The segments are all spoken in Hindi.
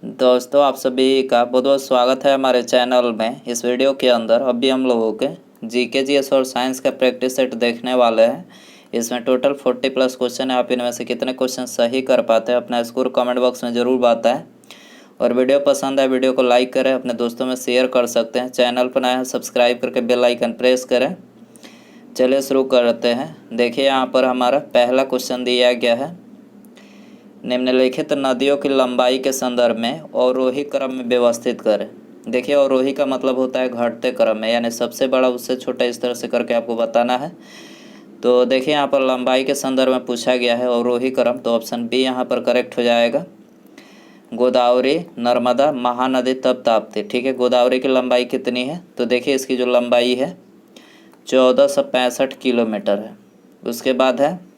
दोस्तों, आप सभी का बहुत बहुत स्वागत है हमारे चैनल में। इस वीडियो के अंदर अभी हम लोगों के जीके जीएस और साइंस का प्रैक्टिस सेट देखने वाले हैं। इसमें टोटल 40+ क्वेश्चन है। आप इनमें से कितने क्वेश्चन सही कर पाते हैं अपना स्कोर कमेंट बॉक्स में ज़रूर बताएं। और वीडियो पसंद है वीडियो को लाइक करें, अपने दोस्तों में शेयर कर सकते हैं। चैनल पर नए हैं सब्सक्राइब करके बेल आइकन प्रेस करें। चलिए शुरू करते हैं। देखिए यहाँ पर हमारा पहला क्वेश्चन दिया गया है, निम्नलिखित नदियों की लंबाई के संदर्भ में अवरोही क्रम में व्यवस्थित करें। देखिए अवरोही का मतलब होता है घटते क्रम में, यानी सबसे बड़ा उससे छोटा, इस तरह से करके आपको बताना है। तो देखिए यहाँ पर लंबाई के संदर्भ में पूछा गया है अवरोही क्रम, तो ऑप्शन बी यहाँ पर करेक्ट हो जाएगा। गोदावरी, नर्मदा, महानदी तब ताप्ती। ठीक है, गोदावरी की लंबाई कितनी है? तो देखिए इसकी जो लंबाई है 1465 किलोमीटर है। उसके बाद है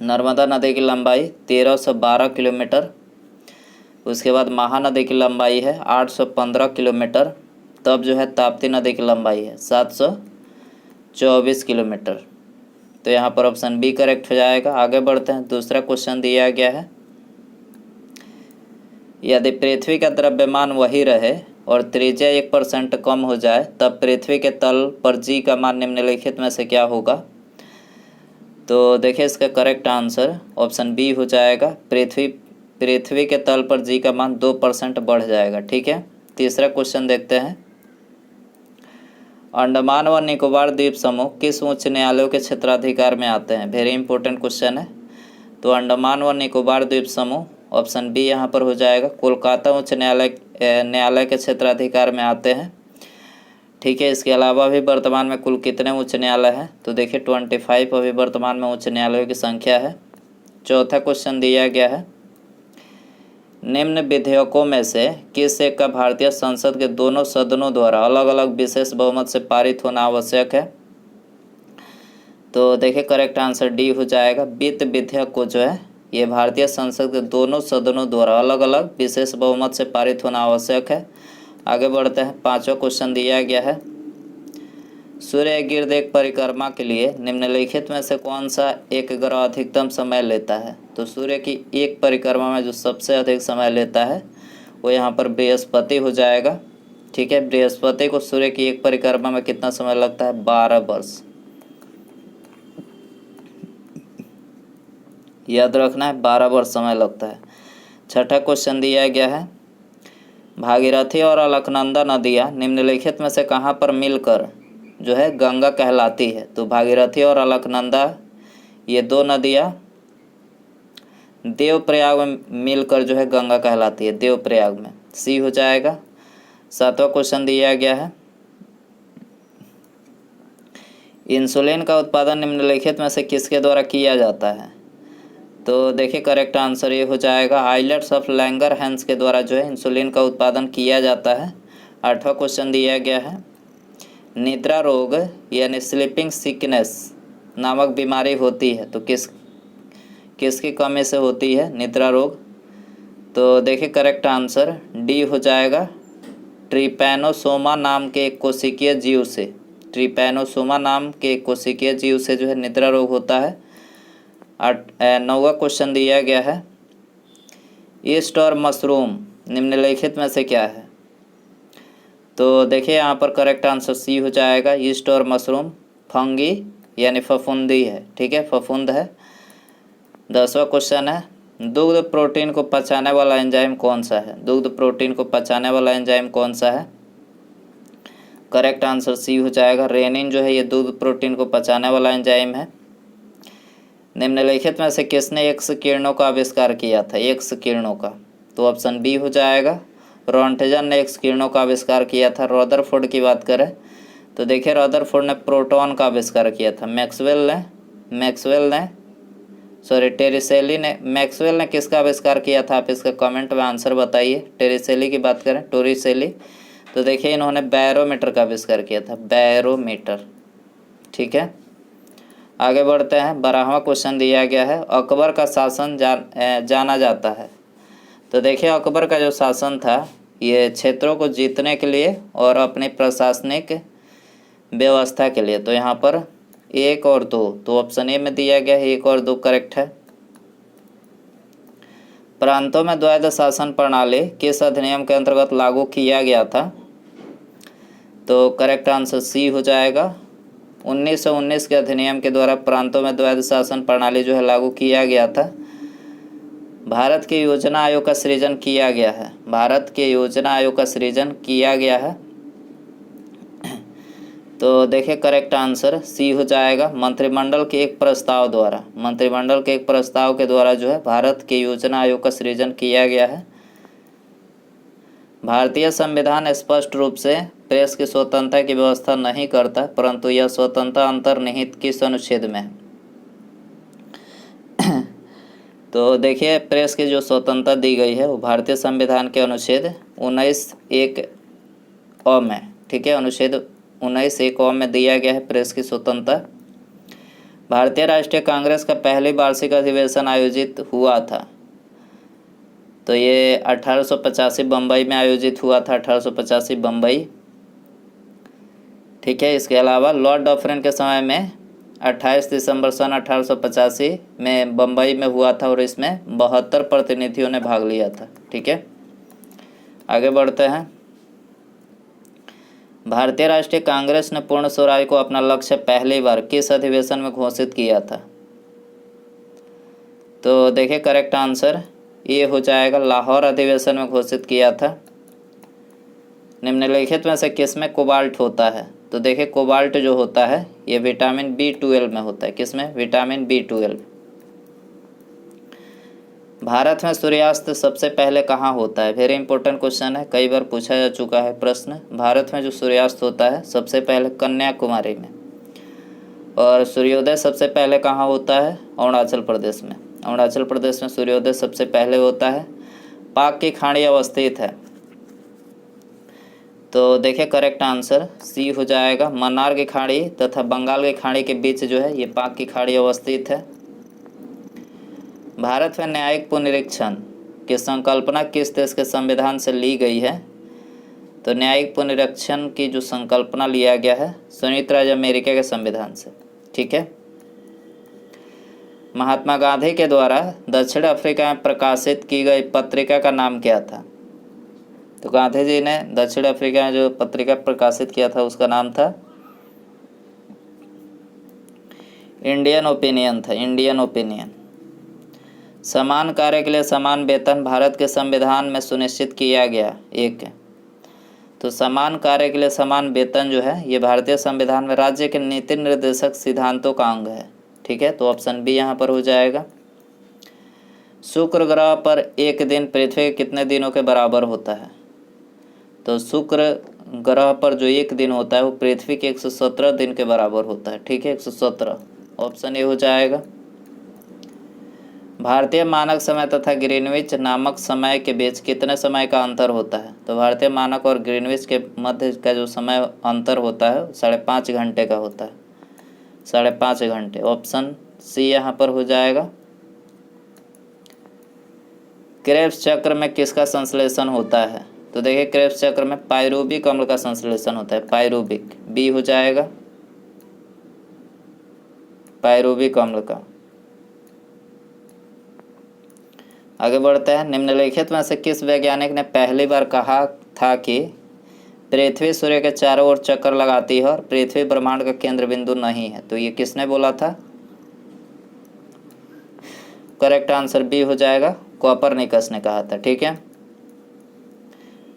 नर्मदा नदी की लंबाई 1312 किलोमीटर। उसके बाद महानदी की लंबाई है 815 किलोमीटर। तब जो है ताप्ती नदी की लंबाई है 724 किलोमीटर। तो यहाँ पर ऑप्शन बी करेक्ट हो जाएगा। आगे बढ़ते हैं। दूसरा क्वेश्चन दिया गया है, यदि पृथ्वी का द्रव्यमान वही रहे और त्रिज्या 1% कम हो जाए तब पृथ्वी के तल पर जी का मान निम्नलिखित में से क्या होगा? तो देखिए इसका करेक्ट आंसर ऑप्शन बी हो जाएगा। पृथ्वी के तल पर जी का मान 2% बढ़ जाएगा। ठीक है। तीसरा क्वेश्चन देखते हैं, अंडमान व निकोबार द्वीप समूह किस उच्च न्यायालयों के क्षेत्राधिकार में आते हैं? वेरी इंपॉर्टेंट क्वेश्चन है। तो अंडमान व निकोबार द्वीप समूह ऑप्शन बी यहाँ पर हो जाएगा, कोलकाता उच्च न्यायालय के क्षेत्राधिकार में आते हैं। ठीक है। इसके अलावा भी वर्तमान में कुल कितने उच्च न्यायालय हैं? तो देखिए 25 अभी वर्तमान में उच्च न्यायालयों की संख्या है। चौथा क्वेश्चन दिया गया है, निम्न विधेयकों में से किस एक का भारतीय संसद के दोनों सदनों द्वारा अलग अलग विशेष बहुमत से पारित होना आवश्यक है? तो देखिए करेक्ट आंसर डी हो जाएगा। वित्त विधेयक को जो है ये भारतीय संसद के दोनों सदनों द्वारा अलग अलग विशेष बहुमत से पारित होना आवश्यक है। आगे बढ़ते हैं। पांचवा क्वेश्चन दिया गया है, सूर्य गिर्द एक परिक्रमा के लिए निम्नलिखित में से कौन सा एक ग्रह अधिकतम समय लेता है? तो सूर्य की एक परिक्रमा में जो सबसे अधिक समय लेता है वो यहाँ पर बृहस्पति हो जाएगा। ठीक है। बृहस्पति को सूर्य की एक परिक्रमा में कितना समय लगता है? 12 वर्ष। याद रखना है 12 वर्ष समय लगता है। छठा क्वेश्चन दिया गया है, भागीरथी और अलकनंदा नदियाँ निम्नलिखित में से कहाँ पर मिलकर जो है गंगा कहलाती है? तो भागीरथी और अलकनंदा ये दो नदियाँ देवप्रयाग में मिलकर जो है गंगा कहलाती है, देवप्रयाग में। सी हो जाएगा। सातवां क्वेश्चन दिया गया है, इंसुलिन का उत्पादन निम्नलिखित में से किसके द्वारा किया जाता है? तो देखिए करेक्ट आंसर ये हो जाएगा, आइलेट्स ऑफ लैंगरहैंस के द्वारा जो है इंसुलिन का उत्पादन किया जाता है। आठवां क्वेश्चन दिया गया है, निद्रा रोग यानी स्लीपिंग सिकनेस नामक बीमारी होती है तो किसकी कमी से होती है निद्रा रोग? तो देखिए करेक्ट आंसर डी हो जाएगा, ट्रिपैनोसोमा नाम के एक कोशिकीय जीव से। ट्रिपैनोसोमा नाम के एक कोशिकीय जीव से जो है निद्रा रोग होता है। नौवां क्वेश्चन दिया गया है, ईस्ट और मशरूम निम्नलिखित में से क्या है? तो देखिए यहाँ पर करेक्ट आंसर सी हो जाएगा, ईस्ट और मशरूम फंगी यानी फफूंदी है। ठीक है, फफूंद है। 10वां क्वेश्चन है, दुग्ध प्रोटीन को पचाने वाला एंजाइम कौन सा है? दुग्ध प्रोटीन को पचाने वाला एंजाइम कौन सा है? करेक्ट आंसर सी हो जाएगा, रेनिन जो है ये दूध प्रोटीन को पचाने वाला एंजाइम है। निम्नलिखित में से किसने एक्स किरणों का आविष्कार किया था? एक्स किरणों का, तो ऑप्शन बी हो जाएगा, रॉन्टजन ने एक्स किरणों का आविष्कार किया था। रदरफोर्ड की बात करें तो देखिए रदरफोर्ड ने प्रोटॉन का आविष्कार किया था। मैक्सवेल ने किसका आविष्कार किया था? आप इसका कमेंट में आंसर बताइए। टेरिसेली की बात करें, टोरिसेली, तो देखिए इन्होंने बैरोमीटर का आविष्कार किया था, बैरोमीटर। ठीक है। आगे बढ़ते हैं। 12वां क्वेश्चन दिया गया है, अकबर का शासन जाना जाता है। तो देखिए अकबर का जो शासन था ये क्षेत्रों को जीतने के लिए और अपनी प्रशासनिक व्यवस्था के लिए। तो यहाँ पर 1 और 2, तो ऑप्शन ए में दिया गया है 1 और 2 करेक्ट है। प्रांतों में द्वैध शासन प्रणाली किस अधिनियम के अंतर्गत लागू किया गया था? तो करेक्ट आंसर सी हो जाएगा। 1919 के अधिनियम के द्वारा प्रांतों में द्वैध शासन प्रणाली जो है लागू किया गया था। भारत के योजना आयोग का सृजन किया गया है। भारत के योजना आयोग का सृजन किया गया है। तो देखिए करेक्ट आंसर सी हो जाएगा। मंत्रिमंडल के एक प्रस्ताव द्वारा, मंत्रिमंडल के एक प्रस्ताव के द्वारा जो है भारत के योजना आयोग का सृजन किया गया है। भारतीय संविधान स्पष्ट रूप से प्रेस की स्वतंत्रता की व्यवस्था नहीं करता, परंतु यह स्वतंत्रता अंतर्निहित किस अनुच्छेद में है? तो देखिए प्रेस की जो स्वतंत्रता दी गई है वो भारतीय संविधान के अनुच्छेद 19(1) में, ठीक है, अनुच्छेद 19(1) में दिया गया है प्रेस की स्वतंत्रता। भारतीय राष्ट्रीय कांग्रेस का पहली वार्षिक अधिवेशन आयोजित हुआ था, तो ये 1885 बम्बई में आयोजित हुआ था, 1885 बम्बई, ठीक है। इसके अलावा लॉर्ड डफरिन के समय में 28 दिसंबर सन 1885 में बम्बई में हुआ था और इसमें 72 प्रतिनिधियों ने भाग लिया था, ठीक है। आगे बढ़ते हैं। भारतीय राष्ट्रीय कांग्रेस ने पूर्ण स्वराज को अपना लक्ष्य पहली बार किस अधिवेशन में घोषित किया था? तो देखिए करेक्ट आंसर ये हो जाएगा, लाहौर अधिवेशन में घोषित किया था। निम्नलिखित में से किसमें कोबाल्ट होता है? तो देखिए कोबाल्ट जो होता है ये विटामिन B12 में होता है। किसमें? Vitamin B12। भारत में सूर्यास्त सबसे पहले कहाँ होता है? वेरी इंपॉर्टेंट क्वेश्चन है, कई बार पूछा जा चुका है प्रश्न। भारत में जो सूर्यास्त होता है सबसे पहले कन्याकुमारी में, और सूर्योदय सबसे पहले कहाँ होता है? अरुणाचल प्रदेश में। अरुणाचल प्रदेश में सूर्योदय सबसे पहले होता है। पाक की खाड़ी अवस्थित है, तो देखिए करेक्ट आंसर सी हो जाएगा। मन्नार की खाड़ी तथा बंगाल की खाड़ी के बीच जो है ये पाक की खाड़ी अवस्थित है। भारत में न्यायिक पुनरीक्षण की संकल्पना किस देश के संविधान से ली गई है? तो न्यायिक पुनरीक्षण की जो संकल्पना लिया गया है संयुक्त राज्य अमेरिका के संविधान से, ठीक है। महात्मा गांधी के द्वारा दक्षिण अफ्रीका में प्रकाशित की गई पत्रिका का नाम क्या था? तो गांधी जी ने दक्षिण अफ्रीका में जो पत्रिका प्रकाशित किया था उसका नाम था इंडियन ओपिनियन था, इंडियन ओपिनियन। समान कार्य के लिए समान वेतन भारत के संविधान में सुनिश्चित किया गया एक, तो समान कार्य के लिए समान वेतन जो है ये भारतीय संविधान में राज्य के नीति निर्देशक सिद्धांतों का अंग है, ठीक है। तो ऑप्शन बी यहाँ पर हो जाएगा। शुक्र ग्रह पर एक दिन पृथ्वी के कितने दिनों के बराबर होता है? तो शुक्र ग्रह पर जो एक दिन होता है वो पृथ्वी के 117 दिन के बराबर होता है, ठीक है, 117, ऑप्शन ए हो जाएगा। भारतीय मानक समय तथा ग्रीनविच नामक समय के बीच कितने समय का अंतर होता है? तो भारतीय मानक और ग्रीनविच के मध्य का जो समय अंतर होता है 5.5 घंटे का होता है, 5.5 घंटे, ऑप्शन सी यहाँ पर हो जाएगा। क्रेब्स चक्र में किसका संश्लेषण होता है? तो देखिए क्रेब्स चक्र में पाइरूबिक अम्ल का संश्लेषण होता है, पाइरूबिक, बी हो जाएगा, पाइरूबिक अम्ल का। आगे बढ़ते हैं। निम्नलिखित में से किस वैज्ञानिक ने पहली बार कहा था कि पृथ्वी सूर्य के चारों ओर चक्कर लगाती है और पृथ्वी ब्रह्मांड का केंद्र बिंदु नहीं है? तो ये किसने बोला था? करेक्ट आंसर बी हो जाएगा, कोपरनिकस ने कहा था, ठीक है।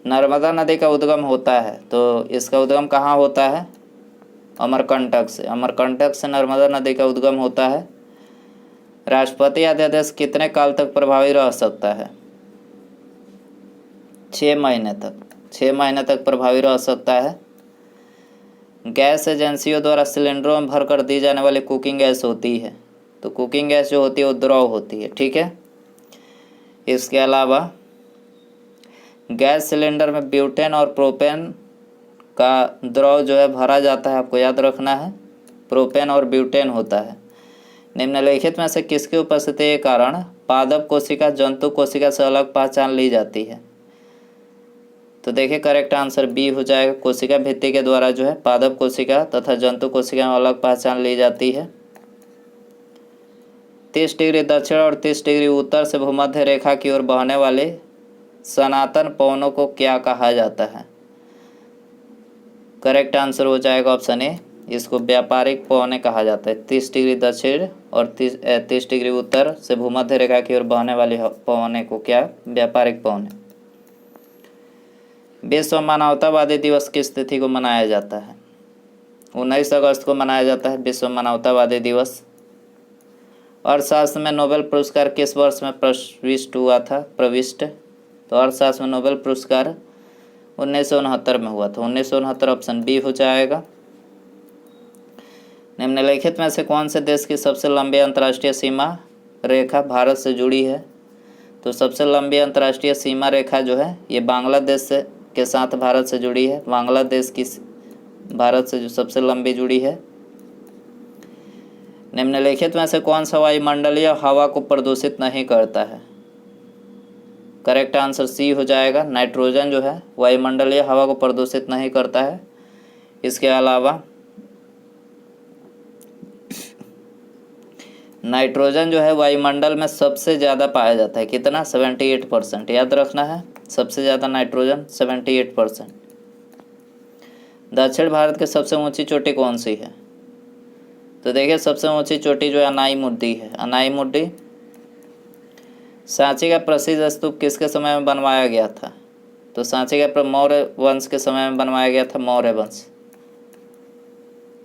नर्मदा नदी का उद्गम होता है, तो इसका उद्गम कहाँ होता है? अमरकंटक से, अमरकंटक से नर्मदा नदी का उद्गम होता है। राष्ट्रपति अध्यादेश कितने काल तक प्रभावी रह सकता है? 6 महीने तक, 6 महीने तक प्रभावी रह सकता है। गैस एजेंसियों द्वारा सिलेंडरों में भरकर दी जाने वाली कुकिंग गैस होती है, तो कुकिंग गैस जो होती है वो द्रव होती है, ठीक है। इसके अलावा गैस सिलेंडर में ब्यूटेन और प्रोपेन का द्रव जो है भरा जाता है, आपको याद रखना है, प्रोपेन और ब्यूटेन होता है। निम्नलिखित में से किसकी उपस्थिति के कारण पादप कोशिका जंतु कोशिका से अलग पहचान ली जाती है? तो देखिए करेक्ट आंसर बी हो जाएगा, कोशिका भित्ति के द्वारा जो है पादप कोशिका तथा जंतु कोशिका में अलग पहचान ली जाती है। 30 डिग्री दक्षिण और 30 डिग्री उत्तर से भूमध्य रेखा की ओर बहने वाले सनातन पवनों को क्या कहा जाता है? करेक्ट आंसर हो जाएगा ऑप्शन ए, इसको व्यापारिक पवनें कहा जाता है। 30 डिग्री दक्षिण और 30 डिग्री उत्तर से भूमध्य रेखा की ओर बहने वाली पवनें को क्या? व्यापारिक पवनें। विश्व मानवतावादी दिवस किस तिथि को मनाया जाता है? 19 अगस्त को मनाया जाता है विश्व मानवतावादी दिवस। अर्थशास्त्र में नोबेल पुरस्कार किस वर्ष में प्रविष्ट हुआ था? तो अर्थशास्त्र में नोबेल पुरस्कार 1969 में हुआ था। 1969 ऑप्शन बी हो जाएगा। निम्नलिखित में से कौन से देश की सबसे लंबी अंतर्राष्ट्रीय सीमा रेखा भारत से जुड़ी है? तो सबसे लंबी अंतर्राष्ट्रीय सीमा रेखा जो है ये बांग्लादेश से के साथ भारत से जुड़ी है। बांग्लादेश की भारत से जो सबसे लंबी जुड़ी है। निम्नलिखित में से कौन सा वायुमंडलीय हवा को प्रदूषित नहीं करता है? करेक्ट आंसर सी हो जाएगा। नाइट्रोजन जो है वायुमंडलीय हवा को प्रदूषित नहीं करता है। इसके अलावा नाइट्रोजन जो है वायुमंडल में सबसे ज़्यादा पाया जाता है। कितना? 78%। याद रखना है, सबसे ज़्यादा नाइट्रोजन 78%। दक्षिण भारत की सबसे ऊंची चोटी कौन सी है? तो देखिए सबसे ऊंची चोटी जो है अनाई मुड्डी है। अनाई मुड्डी। सांची का प्रसिद्ध स्तूप किसके समय में बनवाया गया था? तो सांची का मौर्य वंश के समय में बनवाया गया था, मौर्य वंश।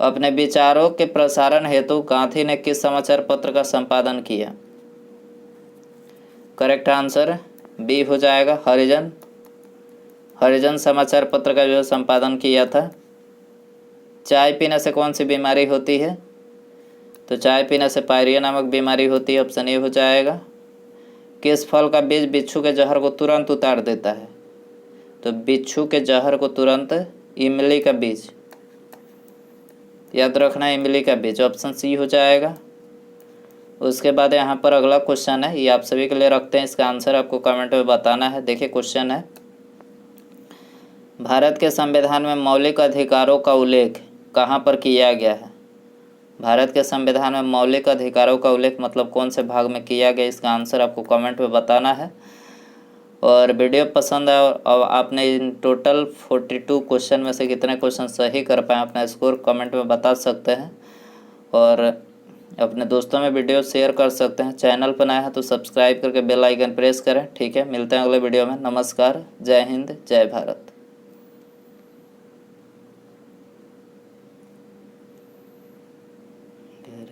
अपने विचारों के प्रसारण हेतु गांधी ने किस समाचार पत्र का संपादन किया? करेक्ट आंसर बी हो जाएगा, हरिजन। हरिजन समाचार पत्र का जो है संपादन किया था। चाय पीने से कौन सी बीमारी होती है? तो चाय पीने से पायरिया नामक बीमारी होती है। ऑप्शन ए हो जाएगा। किस फल का बीज बिच्छू के जहर को तुरंत उतार देता है? तो बिच्छू के जहर को तुरंत इमली का बीज। याद रखना है, इमली का बीज। ऑप्शन सी हो जाएगा। उसके बाद यहाँ पर अगला क्वेश्चन है, ये आप सभी के लिए रखते हैं, इसका आंसर आपको कमेंट में बताना है। देखिए क्वेश्चन है, भारत के संविधान में मौलिक अधिकारों का उल्लेख कहाँ पर किया गया है? भारत के संविधान में मौलिक अधिकारों का उल्लेख मतलब कौन से भाग में किया गया? इसका आंसर आपको कमेंट में बताना है। और वीडियो पसंद है और आपने इन टोटल 42 क्वेश्चन में से कितने क्वेश्चन सही कर पाए अपना स्कोर कमेंट में बता सकते हैं। और अपने दोस्तों में वीडियो शेयर कर सकते हैं। चैनल पर नया है तो सब्सक्राइब करके बेल आइकन प्रेस करें। ठीक है, मिलते हैं अगले वीडियो में। नमस्कार, जय हिंद, जय भारत।